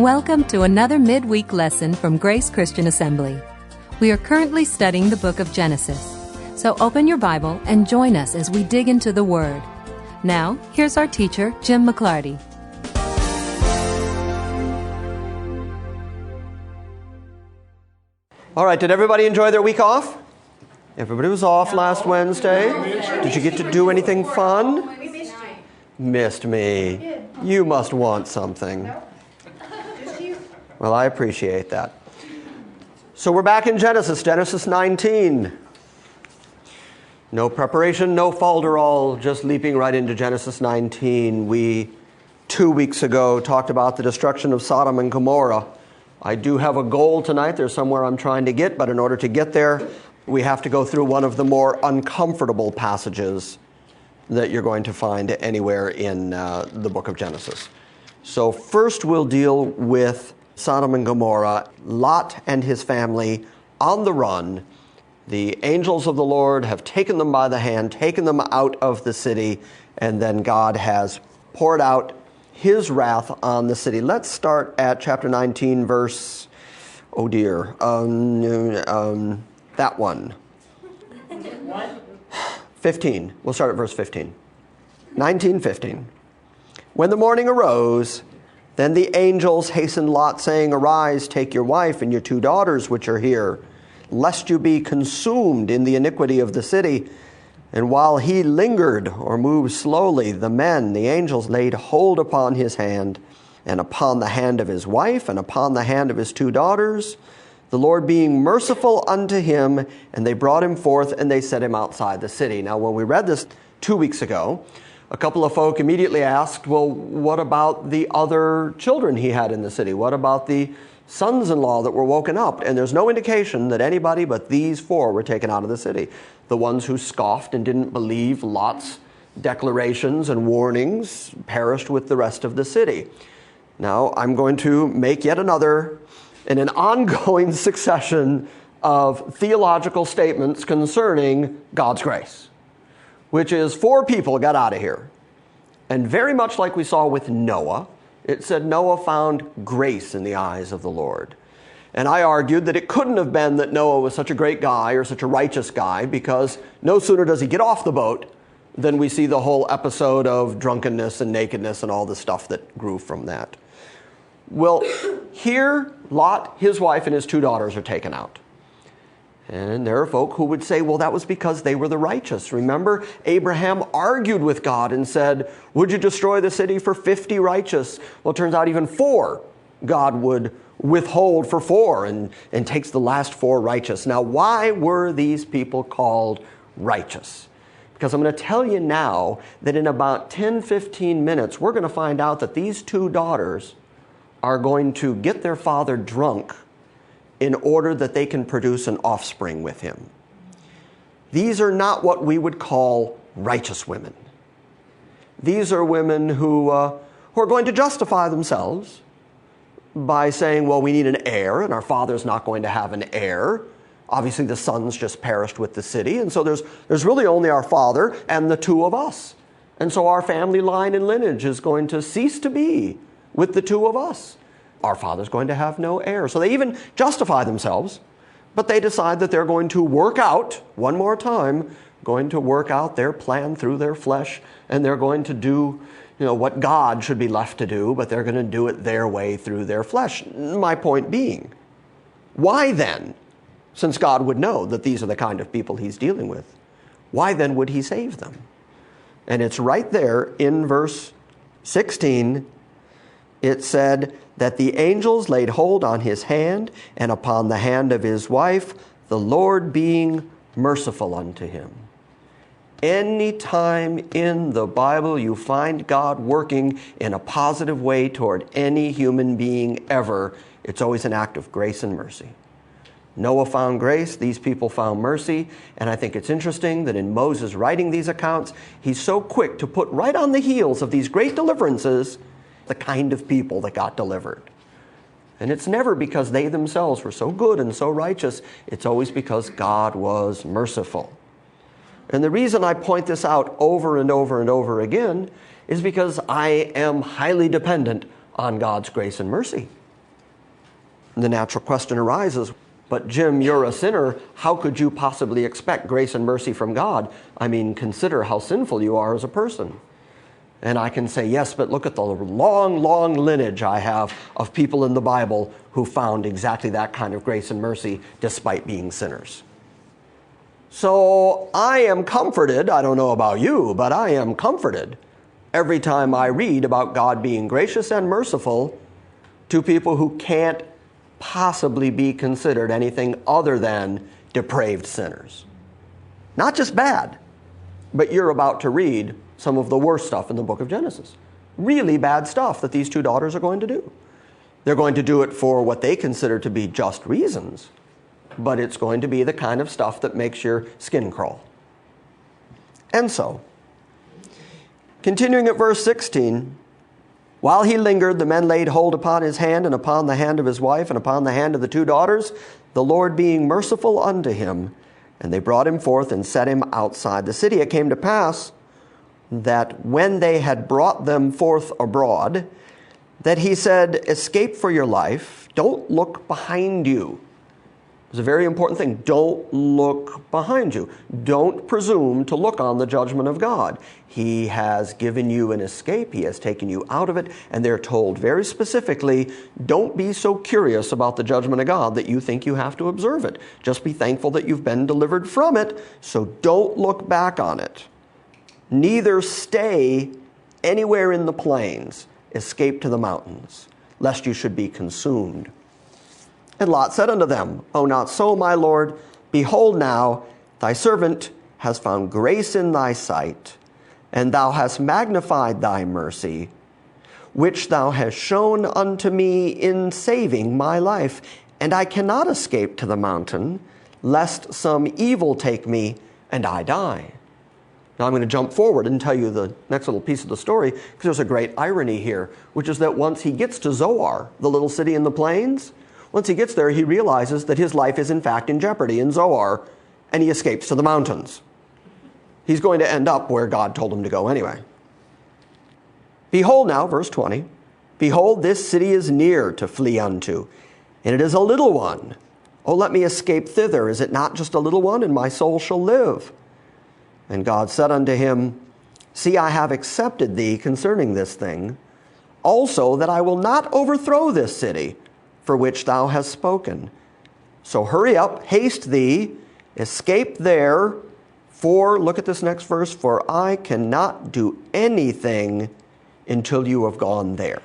Welcome to another midweek lesson from Grace Christian Assembly. We are currently studying the book of Genesis. So open your Bible and join us as we dig into the Word. Now, here's our teacher, Jim McClarty. All right, did everybody enjoy their week off? Everybody was off last Wednesday. Did you get to do anything fun? We missed you. Missed me. You must want something. No. Just you. Well, I appreciate that. So we're back in Genesis 19. No preparation, no falderall, just leaping right into Genesis 19. We, 2 weeks ago, talked about the destruction of Sodom and Gomorrah. I do have a goal tonight. There's somewhere I'm trying to get, but in order to get there, we have to go through one of the more uncomfortable passages that you're going to find anywhere in the book of Genesis. So first we'll deal with Sodom and Gomorrah, Lot and his family on the run. The angels of the Lord have taken them by the hand, taken them out of the city, and then God has poured out his wrath on the city. Let's start at chapter 19, verse, that one. 15. We'll start at verse 15. 19:15. When the morning arose, then the angels hastened Lot, saying, Arise, take your wife and your 2 daughters which are here, lest you be consumed in the iniquity of the city. And while he lingered or moved slowly, the angels laid hold upon his hand, and upon the hand of his wife, and upon the hand of his 2 daughters, the Lord being merciful unto him, and they brought him forth, and they set him outside the city. Now, when we read this 2 weeks ago, a couple of folk immediately asked, well, what about the other children he had in the city? What about the sons-in-law that were woken up? And there's no indication that anybody but these 4 were taken out of the city. The ones who scoffed and didn't believe Lot's declarations and warnings perished with the rest of the city. Now, I'm going to make yet another in an ongoing succession of theological statements concerning God's grace, which is 4 people got out of here. And very much like we saw with Noah, it said Noah found grace in the eyes of the Lord. And I argued that it couldn't have been that Noah was such a great guy or such a righteous guy, because no sooner does he get off the boat than we see the whole episode of drunkenness and nakedness and all the stuff that grew from that. Well, here Lot, his wife, and his 2 daughters are taken out. And there are folk who would say, well, that was because they were the righteous. Remember, Abraham argued with God and said, would you destroy the city for 50 righteous? Well, it turns out even 4 God would withhold for 4 and takes the last 4 righteous. Now, why were these people called righteous? Because I'm going to tell you now that in about 10-15 minutes, we're going to find out that these 2 daughters are going to get their father drunk in order that they can produce an offspring with him. These are not what we would call righteous women. These are women who are going to justify themselves by saying, well, we need an heir, and our father's not going to have an heir. Obviously, the sons just perished with the city, and so there's really only our father and the 2 of us. And so our family line and lineage is going to cease to be with the 2 of us. Our father's going to have no heir. So they even justify themselves, but they decide that they're going to work out, one more time, going to work out their plan through their flesh, and they're going to do what God should be left to do, but they're going to do it their way through their flesh. My point being, why then, since God would know that these are the kind of people he's dealing with, why then would he save them? And it's right there in verse 16. It said that the angels laid hold on his hand and upon the hand of his wife, the Lord being merciful unto him. Any time in the Bible you find God working in a positive way toward any human being ever, it's always an act of grace and mercy. Noah found grace, these people found mercy, and I think it's interesting that in Moses writing these accounts, he's so quick to put right on the heels of these great deliverances the kind of people that got delivered. And it's never because they themselves were so good and so righteous, it's always because God was merciful. And the reason I point this out over and over and over again is because I am highly dependent on God's grace and mercy. The natural question arises, but Jim, you're a sinner. How could you possibly expect grace and mercy from God? I mean, consider how sinful you are as a person. And I can say, yes, but look at the long, long lineage I have of people in the Bible who found exactly that kind of grace and mercy despite being sinners. So I am comforted, I don't know about you, but I am comforted every time I read about God being gracious and merciful to people who can't possibly be considered anything other than depraved sinners. Not just bad, but you're about to read some of the worst stuff in the book of Genesis. Really bad stuff that these two daughters are going to do. They're going to do it for what they consider to be just reasons, but it's going to be the kind of stuff that makes your skin crawl. And so, continuing at verse 16, while he lingered, the men laid hold upon his hand and upon the hand of his wife and upon the hand of the two daughters, the Lord being merciful unto him. And they brought him forth and set him outside the city. It came to pass that when they had brought them forth abroad, that he said, escape for your life, don't look behind you. It's a very important thing. Don't look behind you. Don't presume to look on the judgment of God. He has given you an escape. He has taken you out of it. And they're told very specifically, don't be so curious about the judgment of God that you think you have to observe it. Just be thankful that you've been delivered from it. So don't look back on it. Neither stay anywhere in the plains. Escape to the mountains, lest you should be consumed. And Lot said unto them, O not so, my Lord. Behold now, thy servant has found grace in thy sight, and thou hast magnified thy mercy, which thou hast shown unto me in saving my life. And I cannot escape to the mountain, lest some evil take me and I die. Now I'm going to jump forward and tell you the next little piece of the story, because there's a great irony here, which is that once he gets to Zoar, the little city in the plains, once he gets there, he realizes that his life is in fact in jeopardy in Zoar, and he escapes to the mountains. He's going to end up where God told him to go anyway. Behold now, verse 20, behold, this city is near to flee unto, and it is a little one. Oh, let me escape thither. Is it not just a little one, and my soul shall live? And God said unto him, see, I have accepted thee concerning this thing, also that I will not overthrow this city, for which thou hast spoken. So hurry up, haste thee, escape there, for, look at this next verse, for I cannot do anything until you have gone there.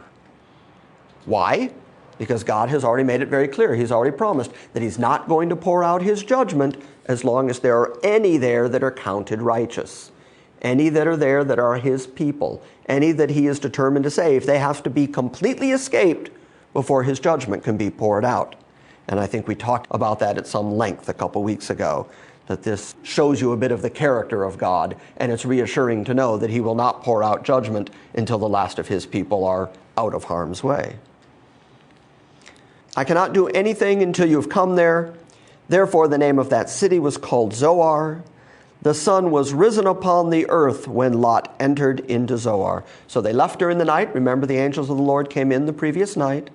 Why? Because God has already made it very clear. He's already promised that he's not going to pour out his judgment as long as there are any there that are counted righteous. Any that are there that are his people. Any that he is determined to save. They have to be completely escaped before his judgment can be poured out. And I think we talked about that at some length a couple weeks ago, that this shows you a bit of the character of God, and it's reassuring to know that he will not pour out judgment until the last of his people are out of harm's way. I cannot do anything until you have come there. Therefore the name of that city was called Zoar. The sun was risen upon the earth when Lot entered into Zoar. So they left during the night. Remember, the angels of the Lord came in the previous night.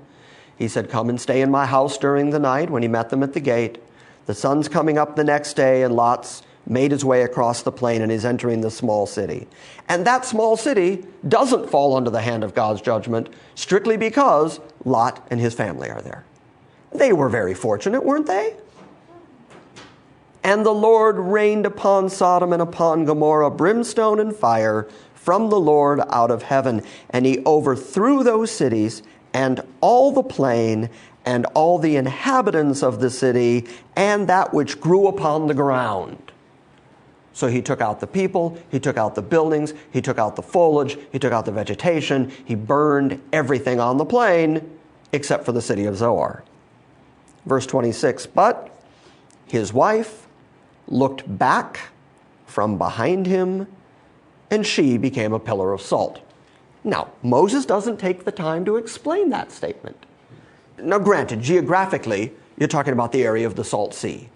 He said, come and stay in my house during the night, when he met them at the gate. The sun's coming up the next day, and Lot's made his way across the plain and is entering the small city. And that small city doesn't fall under the hand of God's judgment, strictly because Lot and his family are there. They were very fortunate, weren't they? And the Lord rained upon Sodom and upon Gomorrah brimstone and fire from the Lord out of heaven. And he overthrew those cities and all the plain and all the inhabitants of the city and that which grew upon the ground. So he took out the people, he took out the buildings, he took out the foliage, he took out the vegetation, he burned everything on the plain except for the city of Zoar. Verse 26, but his wife looked back from behind him, and she became a pillar of salt. Now, Moses doesn't take the time to explain that statement. Now, granted, geographically, you're talking about the area of the Salt Sea.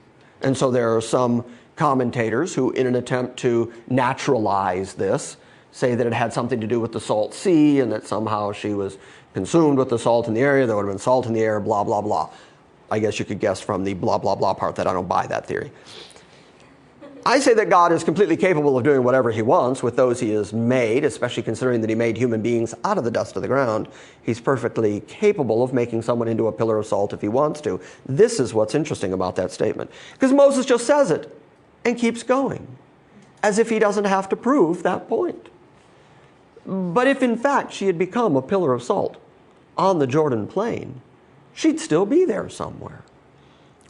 And so there are some commentators who, in an attempt to naturalize this, say that it had something to do with the salt sea and that somehow she was consumed with the salt in the area. There would have been salt in the air, blah, blah, blah. I guess you could guess from the blah, blah, blah part that I don't buy that theory. I say that God is completely capable of doing whatever he wants with those he has made, especially considering that he made human beings out of the dust of the ground. He's perfectly capable of making someone into a pillar of salt if he wants to. This is what's interesting about that statement. Because Moses just says it and keeps going, as if he doesn't have to prove that point. But if in fact she had become a pillar of salt on the Jordan plain, she'd still be there somewhere.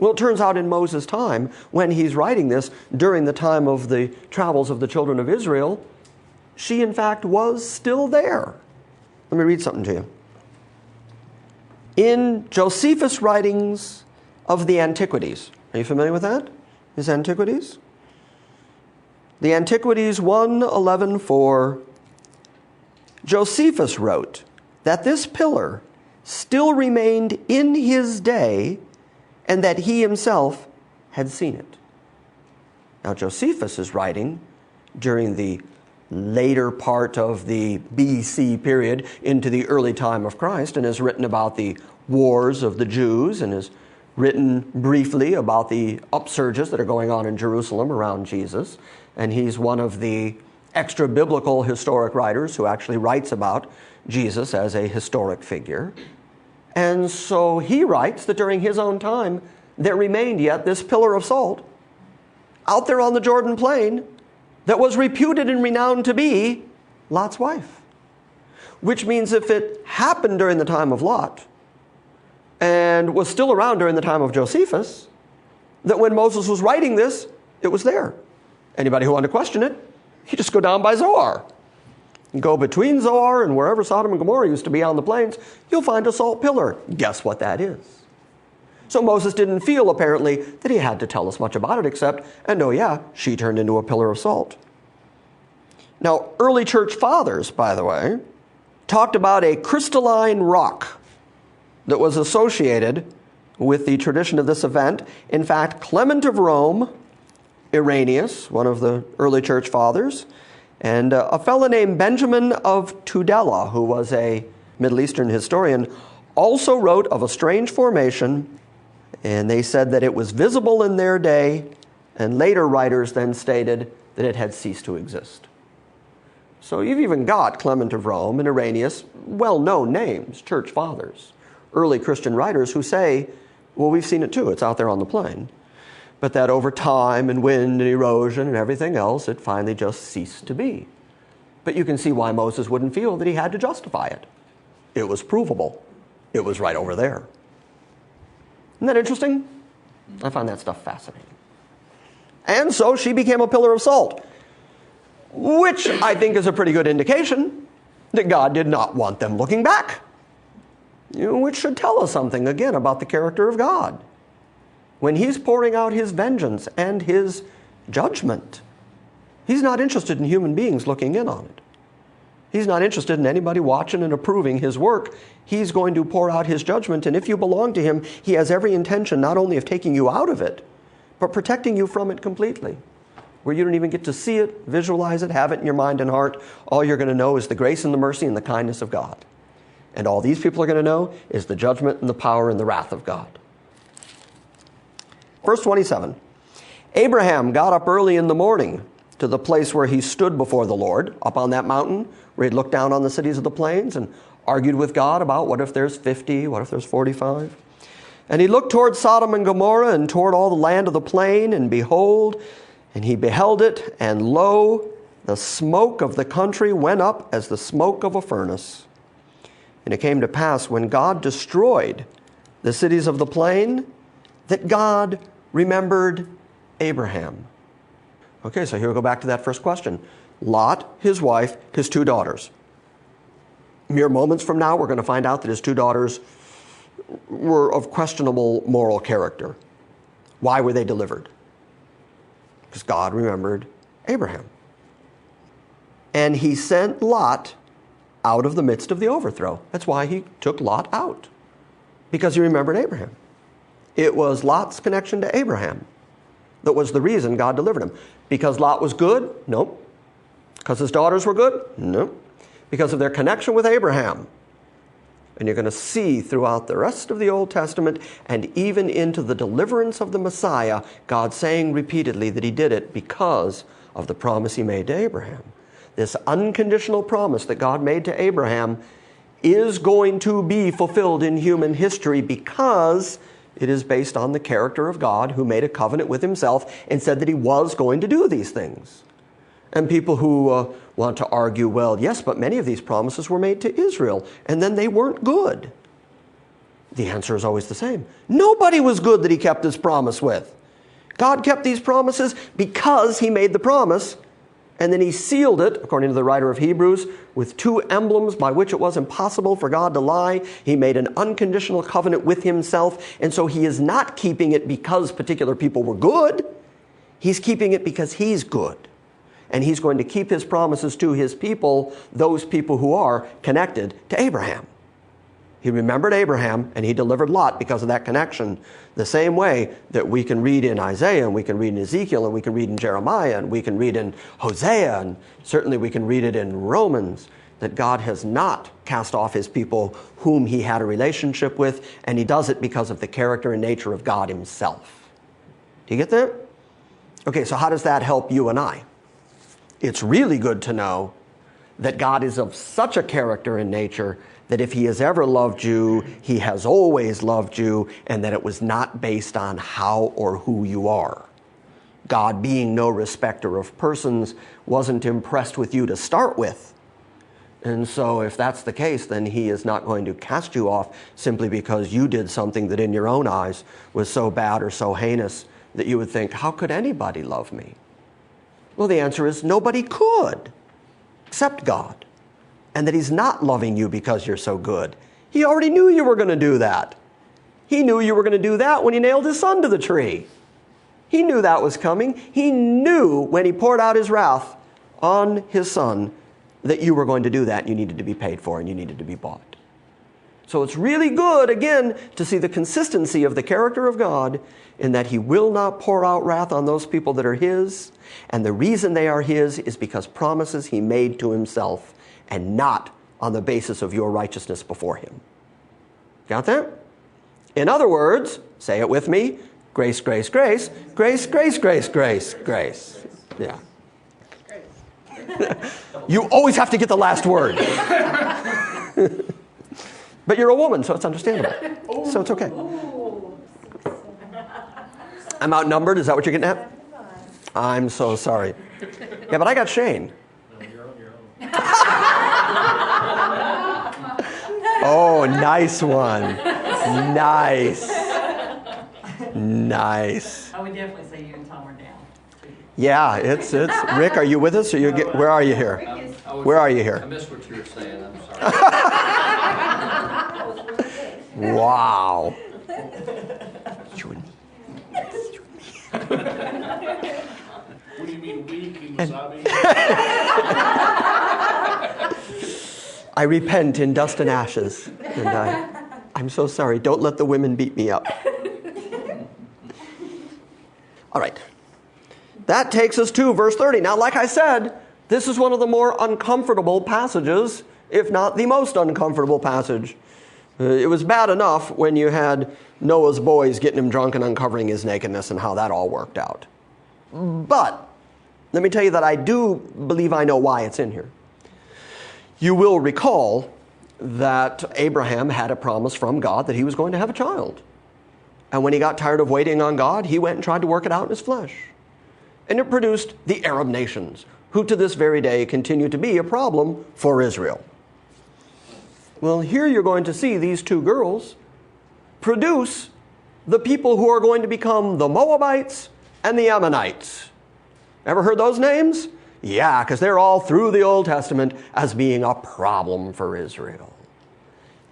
Well, it turns out in Moses' time, when he's writing this, during the time of the travels of the children of Israel, she in fact was still there. Let me read something to you. In Josephus' writings of the Antiquities, are you familiar with that? His Antiquities? The Antiquities 1:11-4, Josephus wrote that this pillar still remained in his day and that he himself had seen it. Now, Josephus is writing during the later part of the BC period into the early time of Christ and has written about the wars of the Jews and has written briefly about the upsurges that are going on in Jerusalem around Jesus. And he's one of the extra-biblical historic writers who actually writes about Jesus as a historic figure. And so he writes that during his own time, there remained yet this pillar of salt out there on the Jordan plain that was reputed and renowned to be Lot's wife. Which means if it happened during the time of Lot and was still around during the time of Josephus, that when Moses was writing this, it was there. Anybody who wanted to question it, you just go down by Zoar. Go between Zoar and wherever Sodom and Gomorrah used to be on the plains, you'll find a salt pillar. Guess what that is? So Moses didn't feel, apparently, that he had to tell us much about it except, and oh yeah, she turned into a pillar of salt. Now, early church fathers, by the way, talked about a crystalline rock that was associated with the tradition of this event. In fact, Clement of Rome, Irenaeus, one of the early church fathers, and a fellow named Benjamin of Tudela, who was a Middle Eastern historian, also wrote of a strange formation, and they said that it was visible in their day, and later writers then stated that it had ceased to exist. So you've even got Clement of Rome and Irenaeus, well-known names, church fathers, early Christian writers who say, well, we've seen it too, it's out there on the plain. But that over time and wind and erosion and everything else, it finally just ceased to be. But you can see why Moses wouldn't feel that he had to justify it. It was provable. It was right over there. Isn't that interesting? I find that stuff fascinating. And so she became a pillar of salt, which I think is a pretty good indication that God did not want them looking back, which should tell us something, again, about the character of God. When he's pouring out his vengeance and his judgment, he's not interested in human beings looking in on it. He's not interested in anybody watching and approving his work. He's going to pour out his judgment, and if you belong to him, he has every intention not only of taking you out of it, but protecting you from it completely, where you don't even get to see it, visualize it, have it in your mind and heart. All you're going to know is the grace and the mercy and the kindness of God. And all these people are going to know is the judgment and the power and the wrath of God. Verse 27, Abraham got up early in the morning to the place where he stood before the Lord, up on that mountain, where he'd looked down on the cities of the plains and argued with God about what if there's 50, what if there's 45. And he looked toward Sodom and Gomorrah and toward all the land of the plain, and behold, and he beheld it, and lo, the smoke of the country went up as the smoke of a furnace. And it came to pass, when God destroyed the cities of the plain, that God remembered Abraham. Okay, so here we go back to that first question. Lot, his wife, his two daughters. Mere moments from now, we're going to find out that his two daughters were of questionable moral character. Why were they delivered? Because God remembered Abraham. And he sent Lot out of the midst of the overthrow. That's why he took Lot out. Because he remembered Abraham. It was Lot's connection to Abraham that was the reason God delivered him. Because Lot was good? Nope. Because his daughters were good? No. Because of their connection with Abraham. And you're going to see throughout the rest of the Old Testament and even into the deliverance of the Messiah, God saying repeatedly that he did it because of the promise he made to Abraham. This unconditional promise that God made to Abraham is going to be fulfilled in human history because it is based on the character of God who made a covenant with himself and said that he was going to do these things. And people who want to argue, well, yes, but many of these promises were made to Israel, and then they weren't good. The answer is always the same. Nobody was good that he kept his promise with. God kept these promises because he made the promise, and then he sealed it, according to the writer of Hebrews, with two emblems by which it was impossible for God to lie. He made an unconditional covenant with himself, and so he is not keeping it because particular people were good. He's keeping it because he's good. And he's going to keep his promises to his people, those people who are connected to Abraham. He remembered Abraham and he delivered Lot because of that connection. The same way that we can read in Isaiah and we can read in Ezekiel and we can read in Jeremiah and we can read in Hosea and certainly we can read it in Romans, that God has not cast off his people whom he had a relationship with, and he does it because of the character and nature of God himself. Do you get that? Okay, so how does that help you and I? It's really good to know that God is of such a character and nature that if he has ever loved you, he has always loved you, and that it was not based on how or who you are. God, being no respecter of persons, wasn't impressed with you to start with. And so if that's the case, then he is not going to cast you off simply because you did something that in your own eyes was so bad or so heinous that you would think, how could anybody love me? Well, the answer is nobody could except God. And that he's not loving you because you're so good. He already knew you were going to do that. He knew you were going to do that when he nailed his son to the tree. He knew that was coming. He knew when he poured out his wrath on his son that you were going to do that and you needed to be paid for and you needed to be bought. So it's really good, again, to see the consistency of the character of God in that he will not pour out wrath on those people that are his. And the reason they are his is because promises he made to himself and not on the basis of your righteousness before him. Got that? In other words, say it with me, grace, grace, grace, grace, grace, grace, grace, grace. Yeah. You always have to get the last word. But you're a woman, so it's understandable. So it's okay. I'm outnumbered, is that what you're getting at? I'm so sorry. Yeah, but I got Shane. No, you're on your own. Oh, nice one. Nice. Nice. I would definitely say you and Tom are down. Yeah, it's Rick, are you with us? Or where are you here? Where are you I here? missed what you were saying. I'm sorry. Wow. What do you mean weak and wasabi? I repent in dust and ashes. And I'm so sorry. Don't let the women beat me up. All right. That takes us to verse 30. Now, like I said, this is one of the more uncomfortable passages, if not the most uncomfortable passage. It was bad enough when you had Noah's boys getting him drunk and uncovering his nakedness and how that all worked out. But let me tell you that I do believe I know why it's in here. You will recall that Abraham had a promise from God that he was going to have a child. And when he got tired of waiting on God, he went and tried to work it out in his flesh. And it produced the Arab nations, who to this very day continue to be a problem for Israel. Well, here you're going to see these two girls produce the people who are going to become the Moabites and the Ammonites. Ever heard those names? Yeah, because they're all through the Old Testament as being a problem for Israel.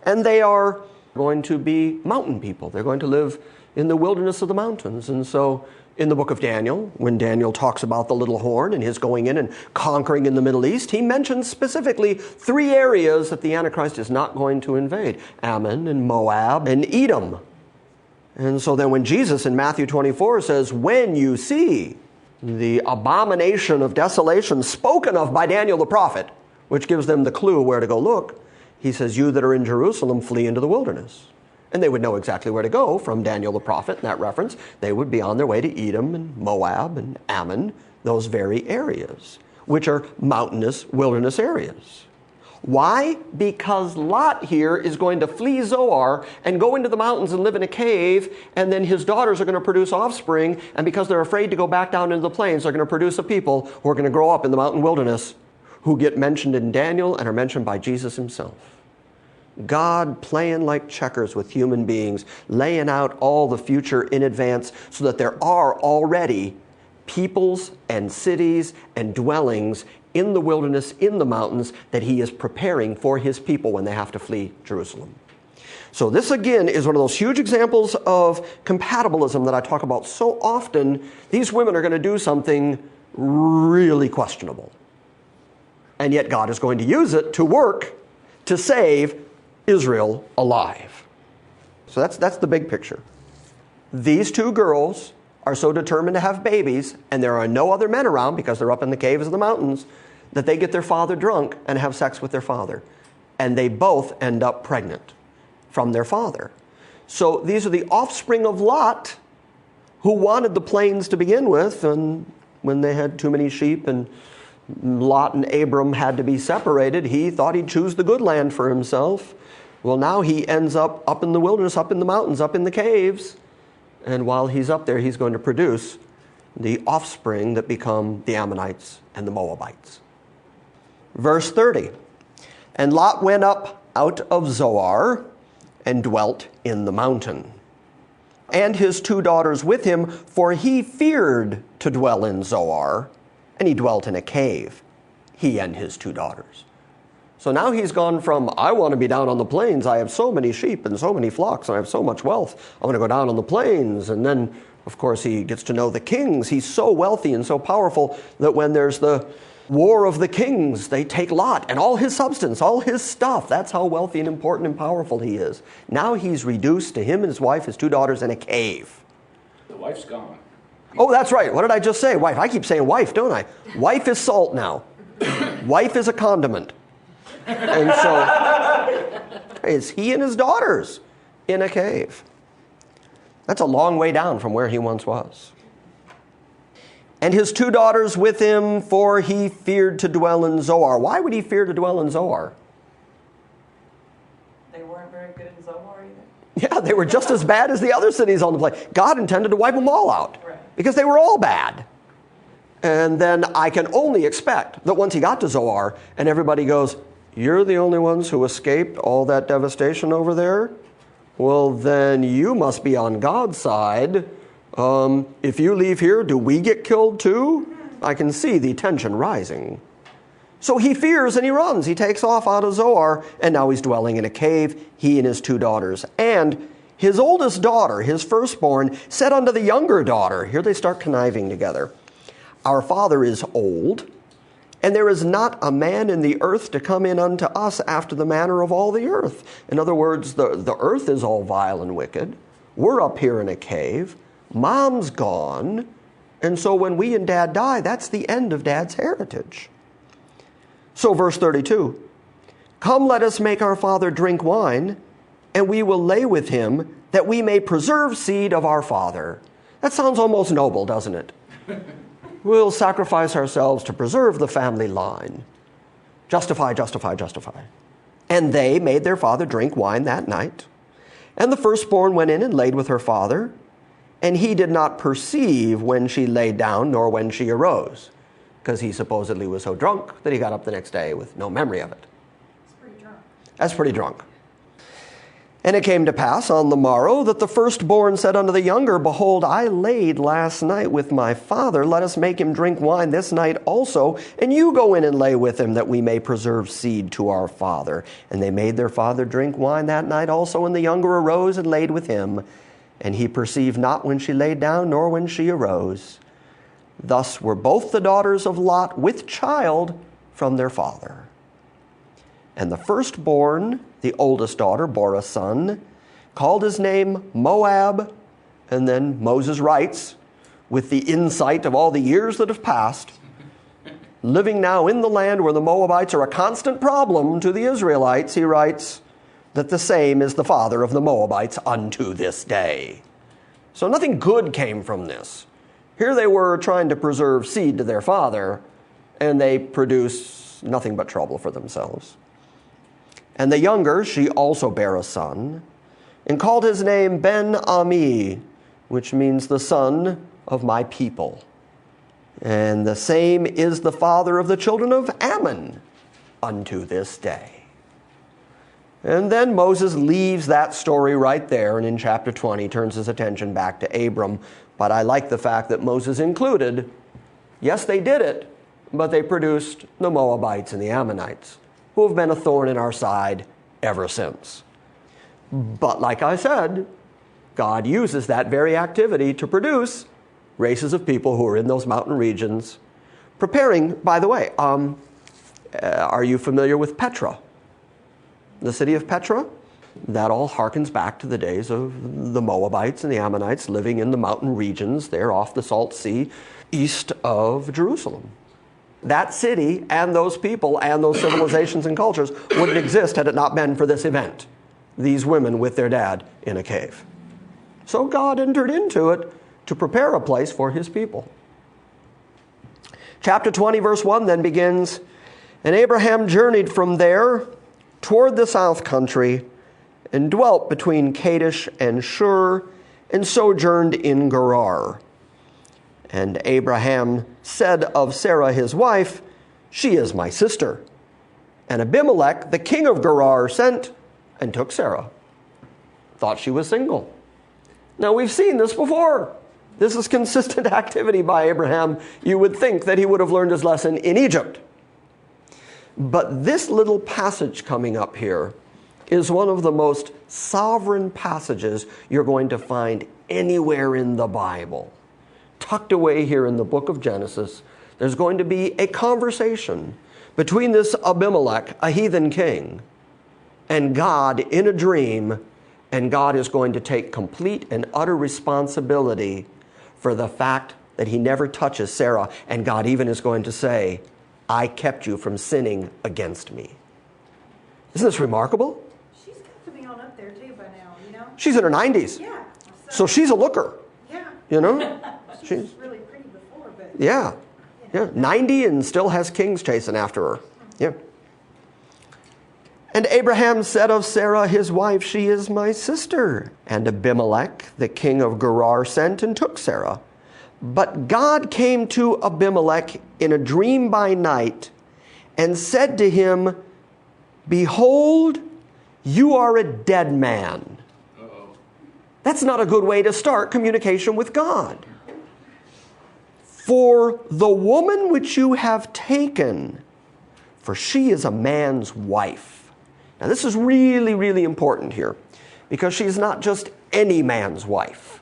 And they are going to be mountain people. They're going to live in the wilderness of the mountains. And so in the book of Daniel, when Daniel talks about the little horn and his going in and conquering in the Middle East, he mentions specifically 3 areas that the Antichrist is not going to invade: Ammon and Moab and Edom. And so then when Jesus in Matthew 24 says, when you see the abomination of desolation spoken of by Daniel the prophet, which gives them the clue where to go look. He says, you that are in Jerusalem, flee into the wilderness. And they would know exactly where to go from Daniel the prophet in that reference. They would be on their way to Edom and Moab and Ammon, those very areas, which are mountainous wilderness areas. Why? Because Lot here is going to flee Zoar and go into the mountains and live in a cave, and then his daughters are going to produce offspring, and because they're afraid to go back down into the plains, they're going to produce a people who are going to grow up in the mountain wilderness, who get mentioned in Daniel and are mentioned by Jesus himself. God playing like checkers with human beings, laying out all the future in advance so that there are already peoples and cities and dwellings in the wilderness, in the mountains, that he is preparing for his people when they have to flee Jerusalem. So this again is one of those huge examples of compatibilism that I talk about so often. These women are going to do something really questionable. And yet God is going to use it to work to save Israel alive. So that's the big picture. These two girls are so determined to have babies, and there are no other men around because they're up in the caves of the mountains, that they get their father drunk and have sex with their father. And they both end up pregnant from their father. So these are the offspring of Lot, who wanted the plains to begin with, and when they had too many sheep and Lot and Abram had to be separated, he thought he'd choose the good land for himself. Well, now he ends up in the wilderness, up in the mountains, up in the caves. And while he's up there, he's going to produce the offspring that become the Ammonites and the Moabites. Verse 30, and Lot went up out of Zoar and dwelt in the mountain, and his two daughters with him, for he feared to dwell in Zoar, and he dwelt in a cave, he and his two daughters. So now he's gone from, I want to be down on the plains, I have so many sheep and so many flocks, and I have so much wealth, I want to go down on the plains. And then, of course, he gets to know the kings. He's so wealthy and so powerful that when there's the war of the kings, they take Lot and all his substance, all his stuff. That's how wealthy and important and powerful he is. Now he's reduced to him and his wife, his two daughters, in a cave. The wife's gone. Oh, that's right. What did I just say? Wife. I keep saying wife, don't I? Wife is salt now. Wife is a condiment. And so it's he and his daughters in a cave. That's a long way down from where he once was. And his two daughters with him, for he feared to dwell in Zoar. Why would he fear to dwell in Zoar? They weren't very good in Zoar either. Yeah, they were just as bad as the other cities on the plain. God intended to wipe them all out because they were all bad. And then I can only expect that once he got to Zoar and everybody goes, you're the only ones who escaped all that devastation over there? Well, then you must be on God's side. If you leave here, do we get killed too? I can see the tension rising. So he fears and he runs. He takes off out of Zoar, and now he's dwelling in a cave, he and his two daughters. And his oldest daughter, his firstborn, said unto the younger daughter, here they start conniving together, our father is old, and there is not a man in the earth to come in unto us after the manner of all the earth. In other words, the earth is all vile and wicked. We're up here in a cave. Mom's gone. And so when we and Dad die, that's the end of Dad's heritage. So verse 32, come, let us make our father drink wine, and we will lay with him, that we may preserve seed of our father. That sounds almost noble, doesn't it? We'll sacrifice ourselves to preserve the family line. Justify, justify, justify. And they made their father drink wine that night. And the firstborn went in and laid with her father, and he did not perceive when she lay down, nor when she arose, because he supposedly was so drunk that he got up the next day with no memory of it. It's pretty drunk. That's pretty drunk. And it came to pass on the morrow that the firstborn said unto the younger, behold, I laid last night with my father. Let us make him drink wine this night also, and you go in and lay with him, that we may preserve seed to our father. And they made their father drink wine that night also, and the younger arose and laid with him. And he perceived not when she laid down, nor when she arose. Thus were both the daughters of Lot with child from their father. And the firstborn, the oldest daughter, bore a son, called his name Moab. And then Moses writes, with the insight of all the years that have passed, living now in the land where the Moabites are a constant problem to the Israelites, he writes that the same is the father of the Moabites unto this day. So nothing good came from this. Here they were trying to preserve seed to their father, and they produce nothing but trouble for themselves. And the younger, she also bare a son, and called his name Ben-Ami, which means the son of my people. And the same is the father of the children of Ammon unto this day. And then Moses leaves that story right there, and in chapter 20 turns his attention back to Abram. But I like the fact that Moses included, yes, they did it, but they produced the Moabites and the Ammonites, who have been a thorn in our side ever since. But like I said, God uses that very activity to produce races of people who are in those mountain regions, preparing, by the way, are you familiar with Petra? The city of Petra? That all harkens back to the days of the Moabites and the Ammonites living in the mountain regions there off the Salt Sea, east of Jerusalem. That city and those people and those civilizations and cultures wouldn't exist had it not been for this event. These women with their dad in a cave. So God entered into it to prepare a place for his people. Chapter 20, verse 1 then begins, And Abraham journeyed from there toward the south country, and dwelt between Kadesh and Shur, and sojourned in Gerar. And Abraham said of Sarah his wife, She is my sister. And Abimelech, the king of Gerar, sent and took Sarah. Thought she was single. Now we've seen this before. This is consistent activity by Abraham. You would think that he would have learned his lesson in Egypt. But this little passage coming up here is one of the most sovereign passages you're going to find anywhere in the Bible. Tucked away here in the book of Genesis, there's going to be a conversation between this Abimelech, a heathen king, and God in a dream, and God is going to take complete and utter responsibility for the fact that he never touches Sarah, and God even is going to say, I kept you from sinning against me. Isn't this remarkable? She's got to be on up there too by now, you know? She's in her 90s. Yeah. So she's a looker, Yeah. you know? She was really pretty before, but... Yeah. Yeah. 90 and still has kings chasing after her. Yeah. And Abraham said of Sarah his wife, She is my sister. And Abimelech, the king of Gerar, sent and took Sarah. But God came to Abimelech in a dream by night and said to him, Behold, you are a dead man. That's not a good way to start communication with God. For the woman which you have taken, for she is a man's wife. Now this is really, really important here, because she's not just any man's wife.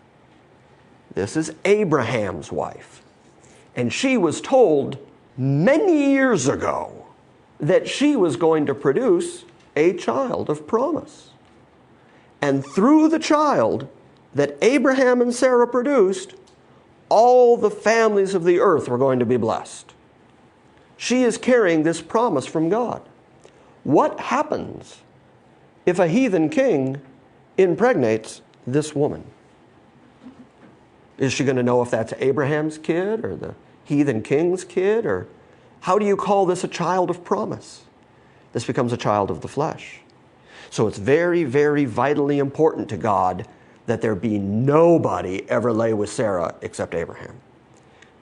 This is Abraham's wife. And she was told many years ago that she was going to produce a child of promise. And through the child that Abraham and Sarah produced, all the families of the earth were going to be blessed. She is carrying this promise from God. What happens if a heathen king impregnates this woman? Is she going to know if that's Abraham's kid or the heathen king's kid? Or how do you call this a child of promise? This becomes a child of the flesh. So it's very, very vitally important to God that there be nobody ever lay with Sarah except Abraham.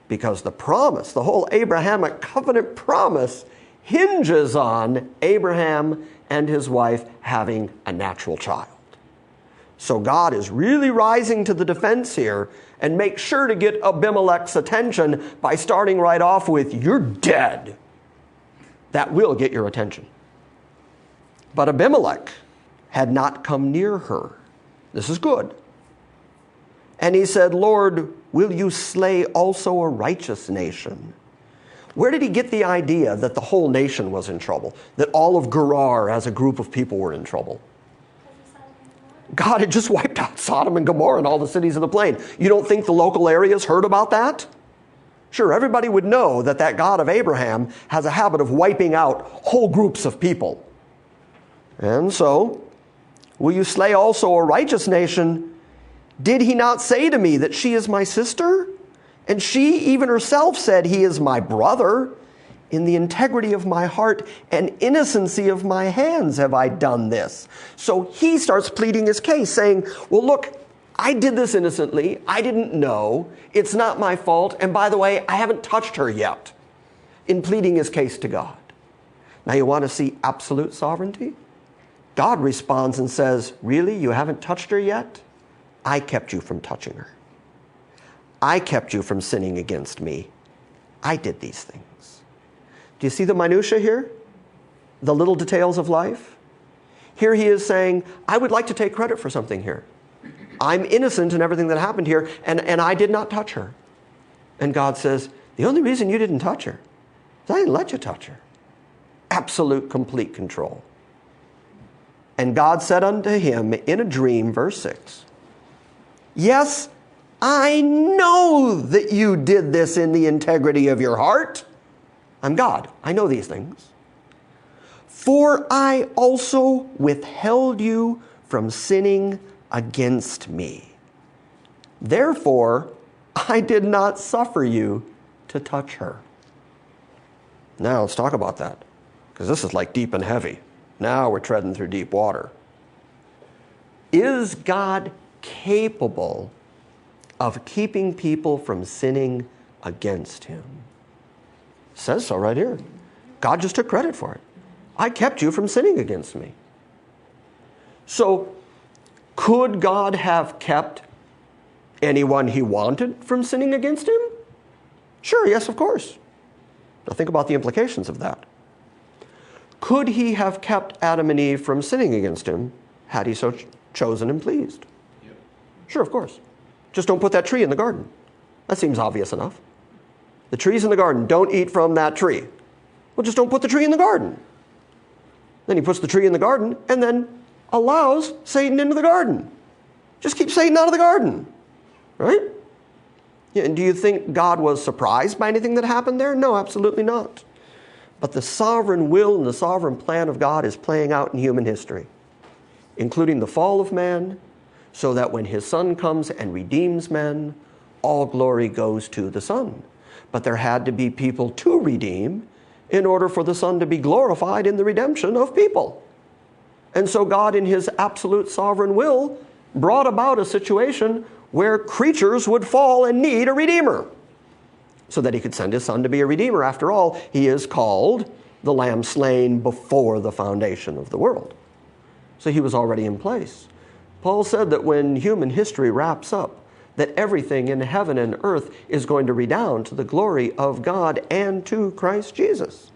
Because the promise, the whole Abrahamic covenant promise, hinges on Abraham and his wife having a natural child. So God is really rising to the defense here and make sure to get Abimelech's attention by starting right off with, You're dead. That will get your attention. But Abimelech had not come near her. This is good. And he said, Lord, will you slay also a righteous nation? Where did he get the idea that the whole nation was in trouble? That all of Gerar as a group of people were in trouble? God had just wiped out Sodom and Gomorrah and all the cities of the plain. You don't think the local areas heard about that? Sure, everybody would know that that God of Abraham has a habit of wiping out whole groups of people. And so, will you slay also a righteous nation? Did he not say to me that she is my sister? And she even herself said, he is my brother. In the integrity of my heart and innocency of my hands have I done this. So he starts pleading his case, saying, well, look, I did this innocently. I didn't know. It's not my fault. And by the way, I haven't touched her yet, in pleading his case to God. Now you want to see absolute sovereignty? God responds and says, really, you haven't touched her yet? I kept you from touching her. I kept you from sinning against me. I did these things. Do you see the minutia here? The little details of life? Here he is saying, I would like to take credit for something here. I'm innocent in everything that happened here, and I did not touch her. And God says, the only reason you didn't touch her is I didn't let you touch her. Absolute, complete control. And God said unto him in a dream, verse 6, yes, I know that you did this in the integrity of your heart. I'm God. I know these things. For I also withheld you from sinning against me. Therefore, I did not suffer you to touch her. Now, let's talk about that, because this is like deep and heavy. Now we're treading through deep water. Is God capable of keeping people from sinning against him? It says so right here. God just took credit for it. I kept you from sinning against me. So, could God have kept anyone he wanted from sinning against him? Sure, yes, of course. Now think about the implications of that. Could he have kept Adam and Eve from sinning against him had he so chosen and pleased? Yep. Sure, of course. Just don't put that tree in the garden. That seems obvious enough. The trees in the garden, don't eat from that tree. Well, just don't put the tree in the garden. Then he puts the tree in the garden and then allows Satan into the garden. Just keep Satan out of the garden. Right? Yeah, and do you think God was surprised by anything that happened there? No, absolutely not. But the sovereign will and the sovereign plan of God is playing out in human history, including the fall of man, so that when his Son comes and redeems men, all glory goes to the Son. But there had to be people to redeem in order for the Son to be glorified in the redemption of people. And so God, in his absolute sovereign will, brought about a situation where creatures would fall and need a redeemer, so that he could send his Son to be a redeemer. After all, he is called the Lamb slain before the foundation of the world. So he was already in place. Paul said that when human history wraps up, that everything in heaven and earth is going to redound to the glory of God and to Christ Jesus.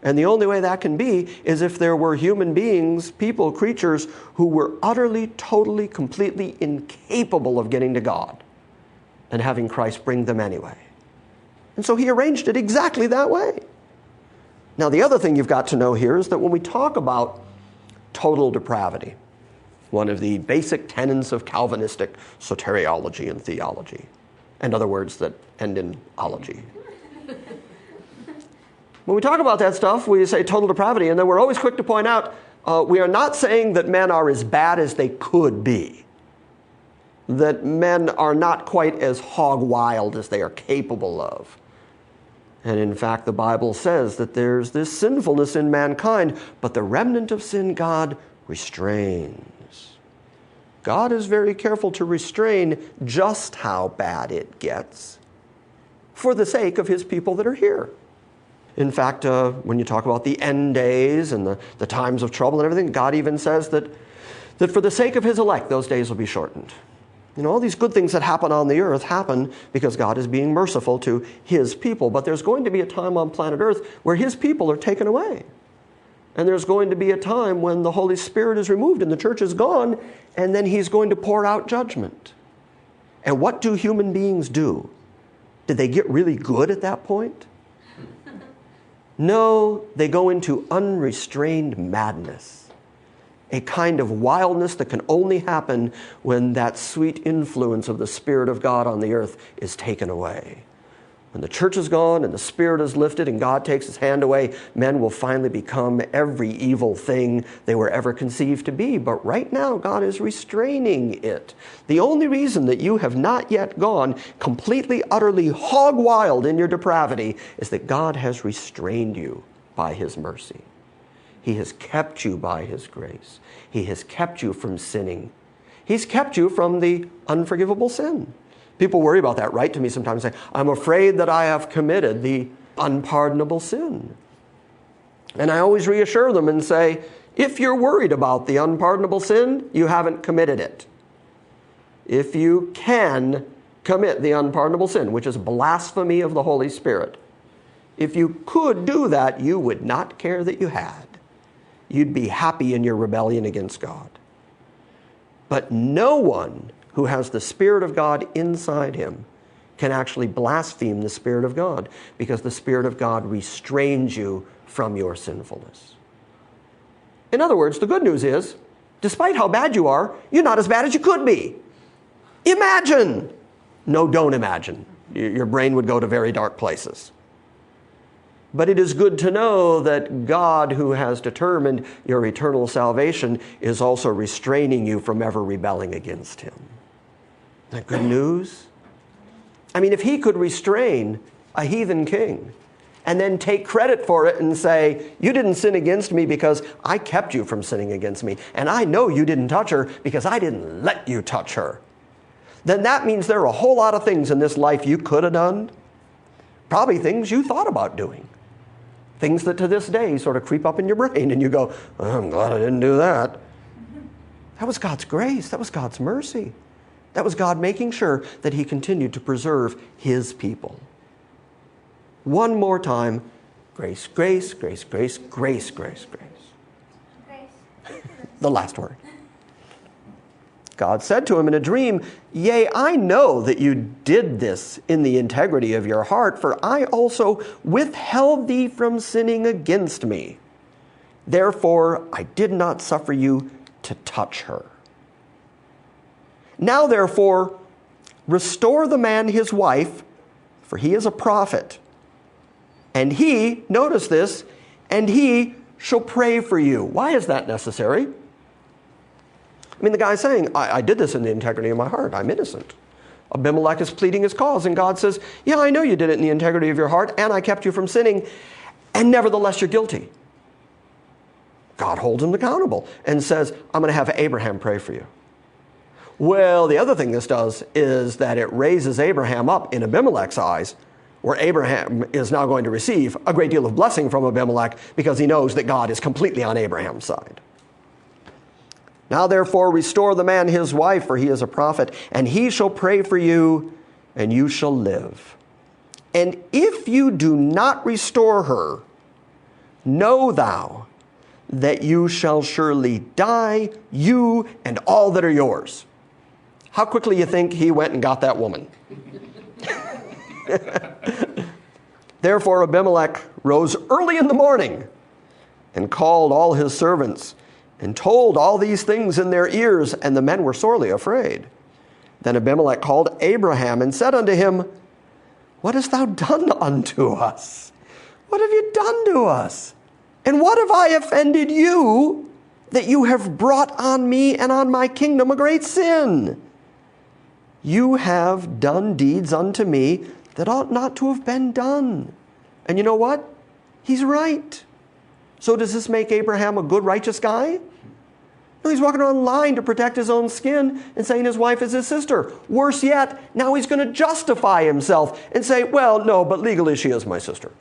And the only way that can be is if there were human beings, people, creatures, who were utterly, totally, completely incapable of getting to God and having Christ bring them anyway. And so he arranged it exactly that way. Now, the other thing you've got to know here is that when we talk about total depravity, one of the basic tenets of Calvinistic soteriology and theology, and other words that end in ology. When we talk about that stuff, we say total depravity, and then we're always quick to point out we are not saying that men are as bad as they could be, that men are not quite as hog wild as they are capable of. And in fact, the Bible says that there's this sinfulness in mankind, but the remnant of sin God restrains. God is very careful to restrain just how bad it gets for the sake of his people that are here. In fact, when you talk about the end days and the times of trouble and everything, God even says that for the sake of his elect, those days will be shortened. You know, all these good things that happen on the earth happen because God is being merciful to his people. But there's going to be a time on planet Earth where his people are taken away. And there's going to be a time when the Holy Spirit is removed and the church is gone, and then he's going to pour out judgment. And what do human beings do? Did they get really good at that point? No, they go into unrestrained madness. a kind of wildness that can only happen when that sweet influence of the Spirit of God on the earth is taken away. When the church is gone and the Spirit is lifted and God takes his hand away, men will finally become every evil thing they were ever conceived to be. But right now, God is restraining it. The only reason that you have not yet gone completely, utterly hog wild in your depravity is that God has restrained you by his mercy. He has kept you by his grace. He has kept you from sinning. He's kept you from the unforgivable sin. People worry about that, write to me sometimes and say, I'm afraid that I have committed the unpardonable sin. And I always reassure them and say, if you're worried about the unpardonable sin, you haven't committed it. If you can commit the unpardonable sin, which is blasphemy of the Holy Spirit, if you could do that, you would not care that you had. You'd be happy in your rebellion against God. But no one who has the Spirit of God inside him can actually blaspheme the Spirit of God, because the Spirit of God restrains you from your sinfulness. In other words, the good news is, despite how bad you are, you're not as bad as you could be. Imagine. No, don't imagine. Your brain would go to very dark places. But it is good to know that God, who has determined your eternal salvation, is also restraining you from ever rebelling against him. Isn't that good news? I mean, if he could restrain a heathen king and then take credit for it and say, you didn't sin against me because I kept you from sinning against me, and I know you didn't touch her because I didn't let you touch her, then that means there are a whole lot of things in this life you could have done, probably things you thought about doing. Things that to this day sort of creep up in your brain and you go, oh, I'm glad I didn't do that. That was God's grace. That was God's mercy. That was God making sure that he continued to preserve his people. One more time, grace, grace, grace, grace, grace, grace, grace. The last word. God said to him in a dream, yea, I know that you did this in the integrity of your heart, for I also withheld thee from sinning against me. Therefore, I did not suffer you to touch her. Now, therefore, restore the man his wife, for he is a prophet. And he, notice this, and he shall pray for you. Why is that necessary? I mean, the guy's saying, I did this in the integrity of my heart. I'm innocent. Abimelech is pleading his cause, and God says, yeah, I know you did it in the integrity of your heart, and I kept you from sinning, and nevertheless you're guilty. God holds him accountable and says, I'm going to have Abraham pray for you. Well, the other thing this does is that it raises Abraham up in Abimelech's eyes, where Abraham is now going to receive a great deal of blessing from Abimelech because he knows that God is completely on Abraham's side. Now, therefore, restore the man his wife, for he is a prophet, and he shall pray for you, and you shall live. And if you do not restore her, know thou that you shall surely die, you and all that are yours. How quickly you think he went and got that woman? Therefore Abimelech rose early in the morning and called all his servants and told all these things in their ears, and the men were sorely afraid. Then Abimelech called Abraham and said unto him, what hast thou done unto us? What have you done to us? And what have I offended you, that you have brought on me and on my kingdom a great sin? You have done deeds unto me that ought not to have been done. And you know what? He's right. So does this make Abraham a good, righteous guy? No, he's walking around lying to protect his own skin and saying his wife is his sister. Worse yet, now he's going to justify himself and say, well, no, but legally she is my sister.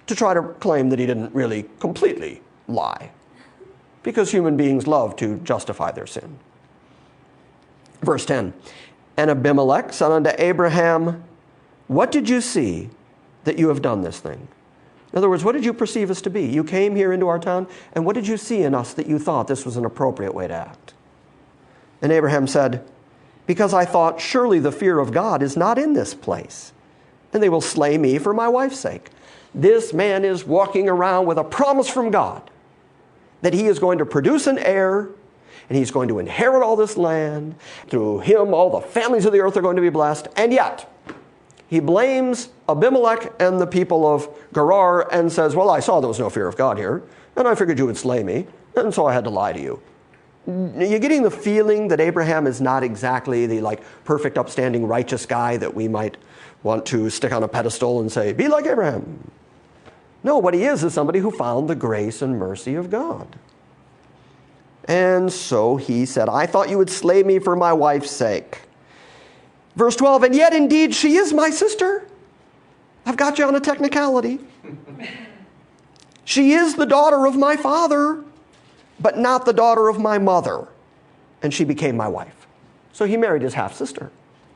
To try to claim that he didn't really completely lie. Because human beings love to justify their sin. Verse 10, and Abimelech said unto Abraham, what did you see that you have done this thing? In other words, what did you perceive us to be? You came here into our town, and what did you see in us that you thought this was an appropriate way to act? And Abraham said, because I thought, surely the fear of God is not in this place, and they will slay me for my wife's sake. This man is walking around with a promise from God that he is going to produce an heir, and he's going to inherit all this land. Through him, all the families of the earth are going to be blessed. And yet, he blames Abimelech and the people of Gerar and says, well, I saw there was no fear of God here, and I figured you would slay me, and so I had to lie to you. You're getting the feeling that Abraham is not exactly the perfect, upstanding, righteous guy that we might want to stick on a pedestal and say, be like Abraham. No, what he is somebody who found the grace and mercy of God. And so he said, I thought you would slay me for my wife's sake. Verse 12, and yet indeed she is my sister. I've got you on a technicality. She is the daughter of my father, but not the daughter of my mother. And she became my wife. So he married his half-sister.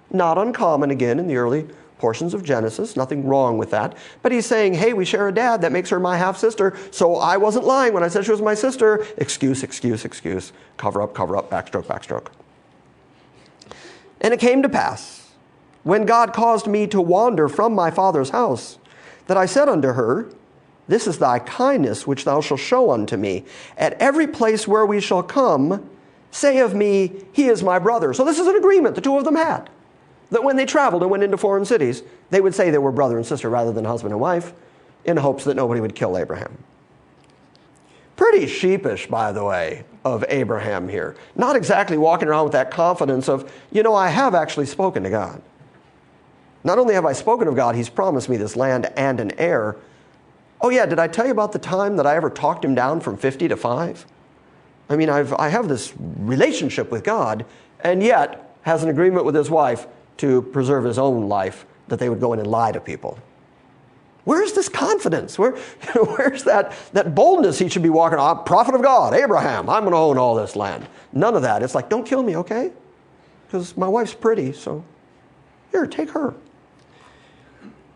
Not uncommon, again, in the early portions of Genesis. Nothing wrong with that. But he's saying, hey, we share a dad. That makes her my half-sister. So I wasn't lying when I said she was my sister. Excuse, excuse, excuse. Cover up, backstroke, backstroke. And it came to pass, when God caused me to wander from my father's house, that I said unto her, this is thy kindness which thou shalt show unto me. At every place where we shall come, say of me, he is my brother. So this is an agreement the two of them had. That when they traveled and went into foreign cities, they would say they were brother and sister rather than husband and wife, in hopes that nobody would kill Abraham. Pretty sheepish, by the way, of Abraham here. Not exactly walking around with that confidence of, I have actually spoken to God. Not only have I spoken of God, he's promised me this land and an heir. Oh yeah, did I tell you about the time that I ever talked him down from 50 to 5? I mean, I have this relationship with God, and yet has an agreement with his wife to preserve his own life, that they would go in and lie to people. Where's this confidence? Where's that boldness he should be walking on? Prophet of God, Abraham, I'm going to own all this land. None of that. It's like, don't kill me, okay? Because my wife's pretty, so here, take her.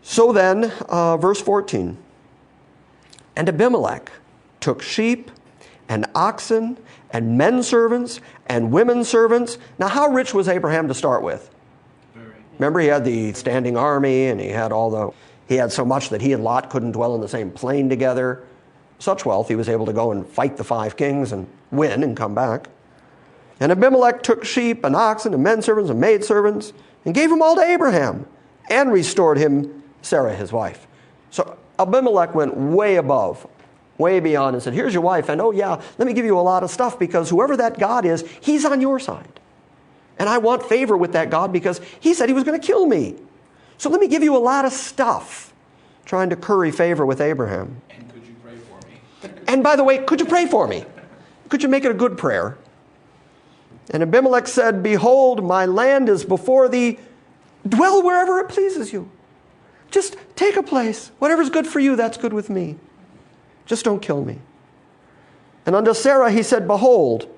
So then, verse 14. And Abimelech took sheep and oxen and men servants and women servants. Now, how rich was Abraham to start with? Remember, he had the standing army, and he had so much that he and Lot couldn't dwell in the same plane together. Such wealth, he was able to go and fight the 5 kings and win and come back. And Abimelech took sheep and oxen and men servants and maid servants and gave them all to Abraham and restored him Sarah, his wife. So Abimelech went way above, way beyond, and said, here's your wife, and oh yeah, let me give you a lot of stuff, because whoever that God is, he's on your side. And I want favor with that God because he said he was going to kill me. So let me give you a lot of stuff, trying to curry favor with Abraham. And could you pray for me? And by the way, could you pray for me? Could you make it a good prayer? And Abimelech said, behold, my land is before thee. Dwell wherever it pleases you. Just take a place. Whatever's good for you, that's good with me. Just don't kill me. And unto Sarah he said, behold,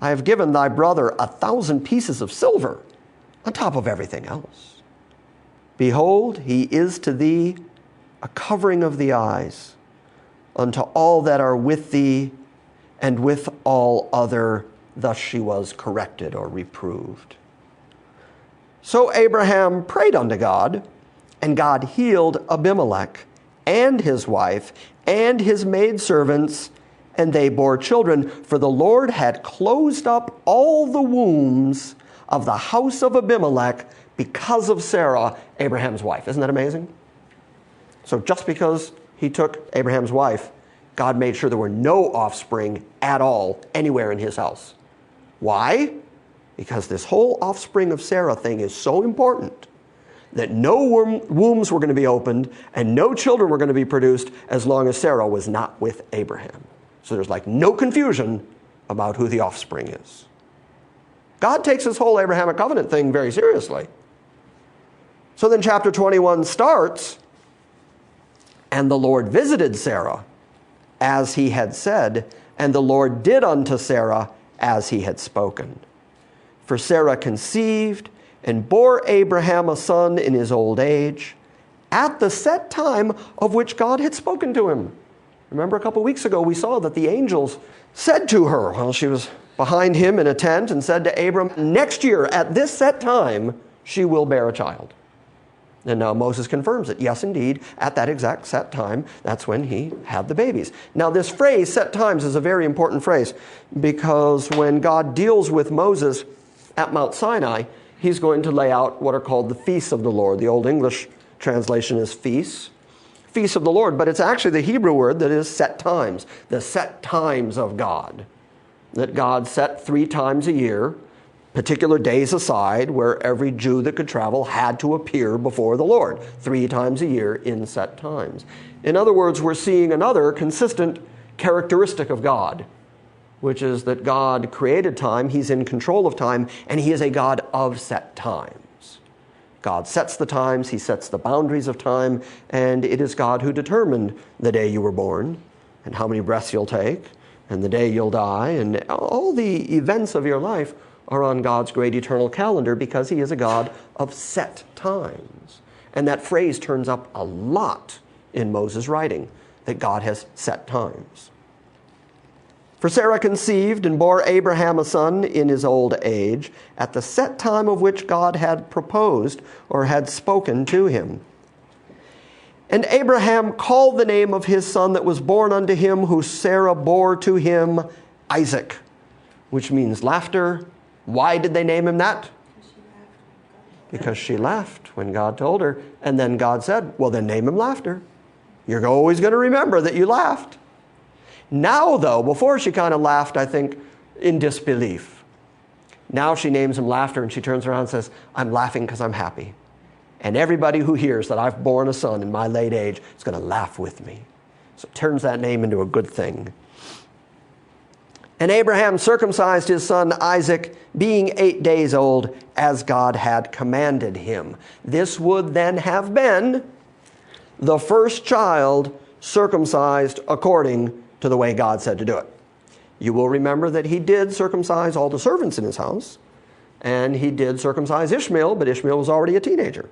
I have given thy brother 1,000 pieces of silver on top of everything else. Behold, he is to thee a covering of the eyes unto all that are with thee, and with all other. Thus she was corrected or reproved. So Abraham prayed unto God, and God healed Abimelech and his wife and his maidservants, and they bore children, for the Lord had closed up all the wombs of the house of Abimelech because of Sarah, Abraham's wife. Isn't that amazing? So just because he took Abraham's wife, God made sure there were no offspring at all anywhere in his house. Why? Because this whole offspring of Sarah thing is so important that no wombs were going to be opened and no children were going to be produced as long as Sarah was not with Abraham. So there's no confusion about who the offspring is. God takes this whole Abrahamic covenant thing very seriously. So then chapter 21 starts, and the Lord visited Sarah as he had said, and the Lord did unto Sarah as he had spoken. For Sarah conceived and bore Abraham a son in his old age, at the set time of which God had spoken to him. Remember a couple weeks ago we saw that the angels said to her while she was behind him in a tent and said to Abram, next year at this set time she will bear a child. And now Moses confirms it. Yes, indeed, at that exact set time, that's when he had the babies. Now this phrase, set times, is a very important phrase because when God deals with Moses at Mount Sinai, he's going to lay out what are called the feasts of the Lord. The Old English translation is feasts of the Lord, but it's actually the Hebrew word that is set times, the set times of God, that God set 3 times a year, particular days aside, where every Jew that could travel had to appear before the Lord 3 times a year in set times. In other words, we're seeing another consistent characteristic of God, which is that God created time, he's in control of time, and he is a God of set times. God sets the times, he sets the boundaries of time, and it is God who determined the day you were born, and how many breaths you'll take, and the day you'll die, and all the events of your life are on God's great eternal calendar because he is a God of set times. And that phrase turns up a lot in Moses' writing, that God has set times. For Sarah conceived and bore Abraham a son in his old age, at the set time of which God had proposed or had spoken to him. And Abraham called the name of his son that was born unto him, who Sarah bore to him, Isaac, which means laughter. Why did they name him that? Because she laughed when God told her. And then God said, well, then name him Laughter. You're always going to remember that you laughed. Now, though, before she kind of laughed, I think, in disbelief. Now she names him Laughter, and she turns around and says, I'm laughing because I'm happy. And everybody who hears that I've borne a son in my late age is going to laugh with me. So it turns that name into a good thing. And Abraham circumcised his son Isaac, being 8 days old, as God had commanded him. This would then have been the first child circumcised according to the way God said to do it. You will remember that he did circumcise all the servants in his house, and he did circumcise Ishmael, but Ishmael was already a teenager.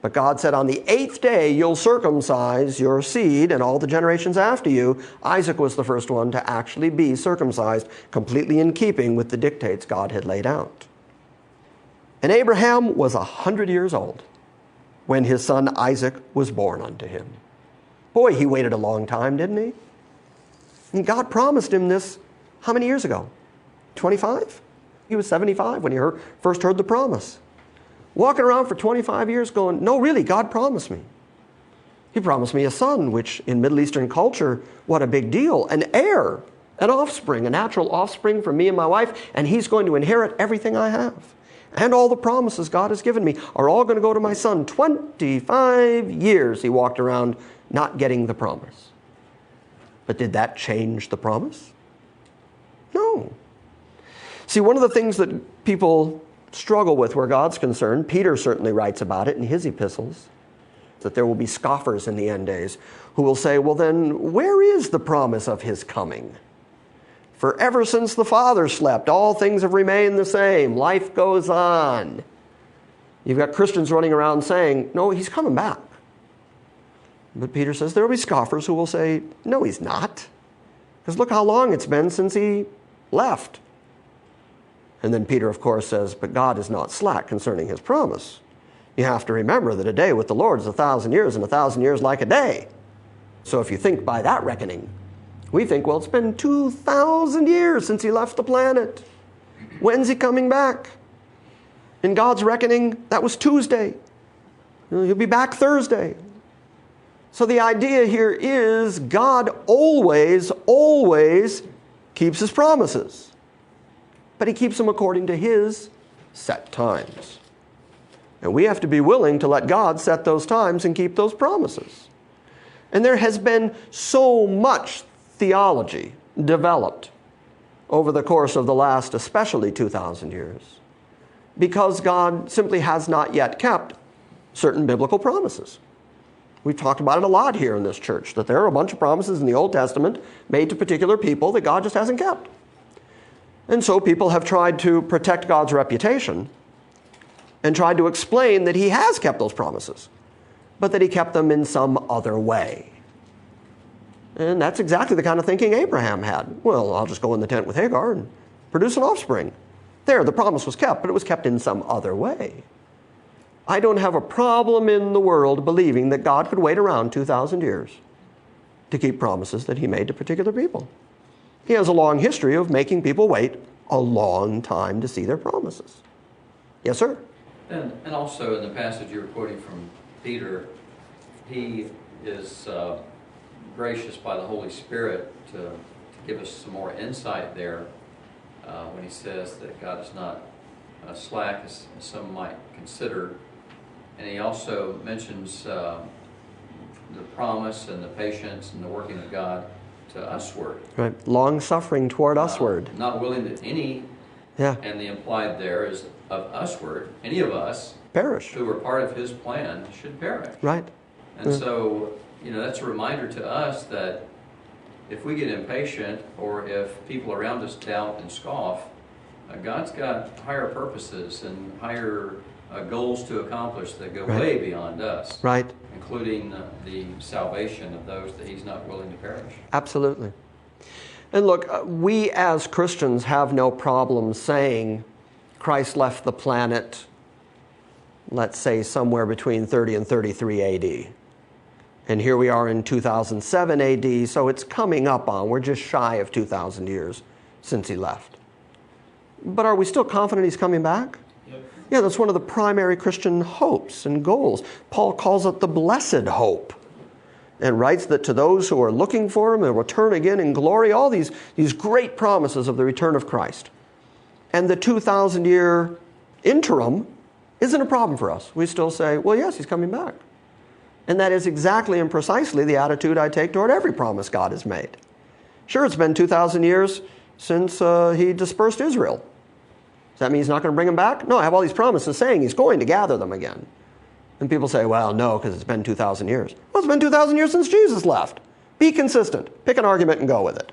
But God said, on the 8th day, you'll circumcise your seed and all the generations after you. Isaac was the first one to actually be circumcised, completely in keeping with the dictates God had laid out. And Abraham was 100 years old when his son Isaac was born unto him. Boy, he waited a long time, didn't he? And God promised him this how many years ago? 25? He was 75 when he first heard the promise. Walking around for 25 years going, no, really, God promised me. He promised me a son, which in Middle Eastern culture, what a big deal. An heir, an offspring, a natural offspring for me and my wife, and he's going to inherit everything I have. And all the promises God has given me are all going to go to my son. 25 years he walked around not getting the promise. But did that change the promise? No. See, one of the things that people struggle with where God's concerned, Peter certainly writes about it in his epistles, that there will be scoffers in the end days who will say, well then, where is the promise of his coming? For ever since the Father slept, all things have remained the same. Life goes on. You've got Christians running around saying, no, he's coming back. But Peter says there will be scoffers who will say, no, he's not. Because look how long it's been since he left. And then Peter, of course, says, but God is not slack concerning his promise. You have to remember that a day with the Lord is 1,000 years, and 1,000 years like a day. So if you think by that reckoning, we think, well, it's been 2,000 years since he left the planet. When's he coming back? In God's reckoning, that was Tuesday. He'll be back Thursday. So the idea here is God always keeps his promises. But he keeps them according to his set times. And we have to be willing to let God set those times and keep those promises. And there has been so much theology developed over the course of the last, especially 2,000 years, because God simply has not yet kept certain biblical promises. We've talked about it a lot here in this church, that there are a bunch of promises in the Old Testament made to particular people that God just hasn't kept. And so people have tried to protect God's reputation and tried to explain that he has kept those promises, but that he kept them in some other way. And that's exactly the kind of thinking Abraham had. Well, I'll just go in the tent with Hagar and produce an offspring. There, the promise was kept, but it was kept in some other way. I don't have a problem in the world believing that God could wait around 2,000 years to keep promises that he made to particular people. He has a long history of making people wait a long time to see their promises. Yes, sir? And also in the passage you were quoting from Peter, he is gracious by the Holy Spirit to give us some more insight there when he says that God is not slack as some might consider. And he also mentions the promise and the patience and the working of God to usward. Right. Long-suffering toward usward. Not willing that any, Yeah. and the implied there is of usward, any of us Perish. who were part of his plan should perish. Right. And so, that's a reminder to us that if we get impatient or if people around us doubt and scoff, God's got higher purposes and higher goals to accomplish that go Right. way beyond us. Right. Including the salvation of those that he's not willing to perish. Absolutely. And look, we as Christians have no problem saying Christ left the planet, let's say, somewhere between 30 and 33 AD. And here we are in 2007 AD, so it's coming up on, we're just shy of 2,000 years since he left. But are we still confident he's coming back? Yep. Yeah, that's one of the primary Christian hopes and goals. Paul calls it the blessed hope and writes that to those who are looking for him, he'll return again in glory, all these great promises of the return of Christ. And the 2,000-year interim isn't a problem for us. We still say, well, yes, he's coming back. And that is exactly and precisely the attitude I take toward every promise God has made. Sure, it's been 2,000 years since he dispersed Israel. Does that mean he's not going to bring them back? No, I have all these promises saying he's going to gather them again. And people say, well, no, because it's been 2,000 years. Well, it's been 2,000 years since Jesus left. Be consistent. Pick an argument and go with it.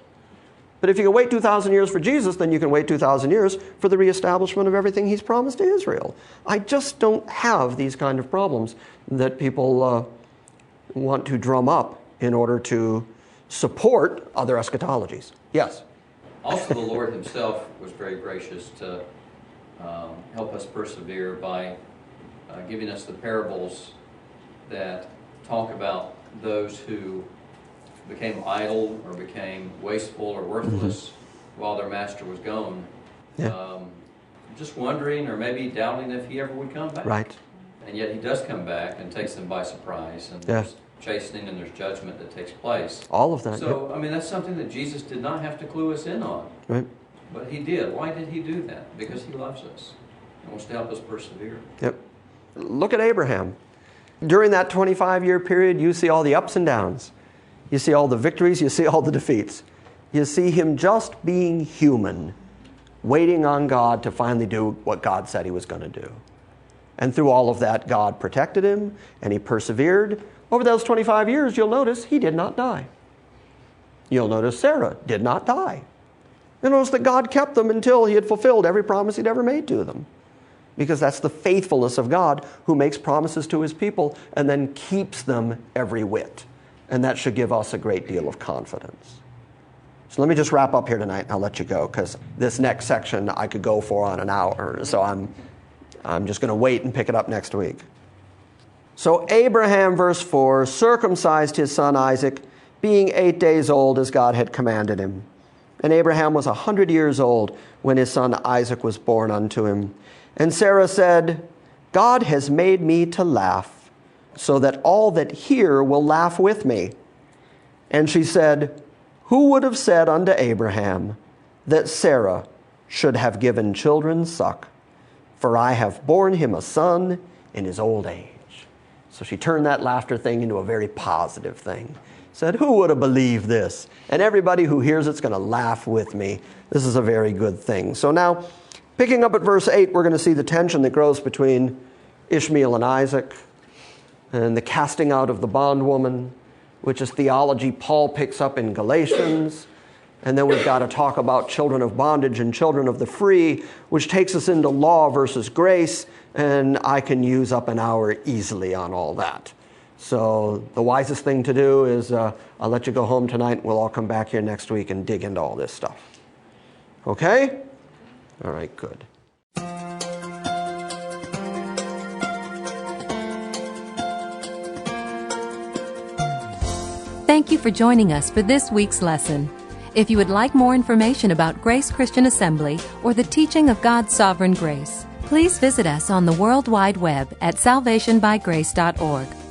But if you can wait 2,000 years for Jesus, then you can wait 2,000 years for the reestablishment of everything he's promised to Israel. I just don't have these kind of problems that people want to drum up in order to support other eschatologies. Yes? Also, the Lord himself was very gracious to help us persevere by giving us the parables that talk about those who became idle or became wasteful or worthless while their master was gone. Yeah. Just wondering or maybe doubting if he ever would come back. Right. And yet he does come back and takes them by surprise. And Yes. there's chastening and there's judgment that takes place. All of that. So, I mean, that's something that Jesus did not have to clue us in on. Right. But he did. Why did he do that? Because he loves us and wants to help us persevere. Yep. Look at Abraham. During that 25-year period, you see all the ups and downs. You see all the victories. You see all the defeats. You see him just being human, waiting on God to finally do what God said he was going to do. And through all of that, God protected him, and he persevered. Over those 25 years, you'll notice he did not die. You'll notice Sarah did not die. You'll notice that God kept them until he had fulfilled every promise he'd ever made to them. Because that's the faithfulness of God, who makes promises to his people and then keeps them every whit. And that should give us a great deal of confidence. So let me just wrap up here tonight, and I'll let you go, because this next section I could go for on an hour. So I'm just going to wait and pick it up next week. So Abraham, verse 4, circumcised his son Isaac, being 8 days old, as God had commanded him. And Abraham was 100 years old when his son Isaac was born unto him. And Sarah said, God has made me to laugh, so that all that hear will laugh with me. And she said, who would have said unto Abraham that Sarah should have given children suck? For I have borne him a son in his old age. So she turned that laughter thing into a very positive thing. Said, who would have believed this? And everybody who hears it's going to laugh with me. This is a very good thing. So now, picking up at verse 8, we're going to see the tension that grows between Ishmael and Isaac, and the casting out of the bondwoman, which is theology Paul picks up in Galatians. And then we've got to talk about children of bondage and children of the free, which takes us into law versus grace, and I can use up an hour easily on all that. So the wisest thing to do is I'll let you go home tonight. We'll all come back here next week and dig into all this stuff. Okay? All right, good. thank you for joining us for this week's lesson. If you would like more information about Grace Christian Assembly or the teaching of God's sovereign grace, please visit us on the World Wide Web at salvationbygrace.org